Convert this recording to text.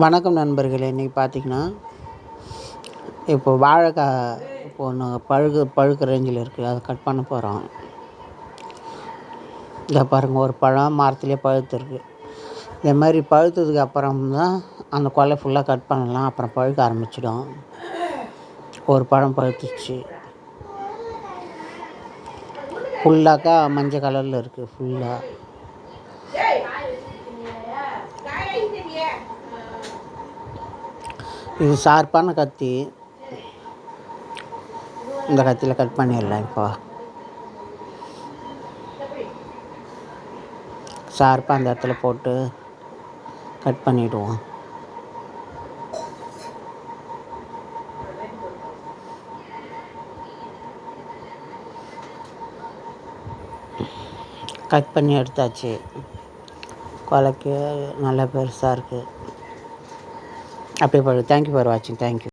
வணக்கம் நண்பர்களே. இன்றைக்கி பார்த்திங்கன்னா, இப்போ வாழைக்காய் இப்போ ஒன்று பழுக்க ரேஞ்சில் இருக்குது. அதை கட் பண்ண போகிறோம். இதை பாருங்கள், ஒரு பழம் மரத்துலேயே பழுத்துருக்கு. இதே மாதிரி பழுத்ததுக்கு அப்புறம் தான் அந்த கொலை ஃபுல்லாக கட் பண்ணலாம். அப்புறம் பழுக்க ஆரம்பிச்சிடும். ஒரு பழம் பழுத்துச்சு. ஃபுல்லாக்கா மஞ்சள் கலரில் இருக்குது. ஃபுல்லாக இது ஷார்ப்பான கத்தி. இந்த கத்தியில் கட் பண்ணிடலாம். இப்போ ஷார்ப்பாக அந்த இடத்துல போட்டு கட் பண்ணிவிடுவோம். கட் பண்ணி எடுத்தாச்சு. கொலைக்கு நல்லா பெருசாக இருக்குது. அப்படியே தேங்க்யூ ஃபார் வாட்சிங். தேங்க்யூ.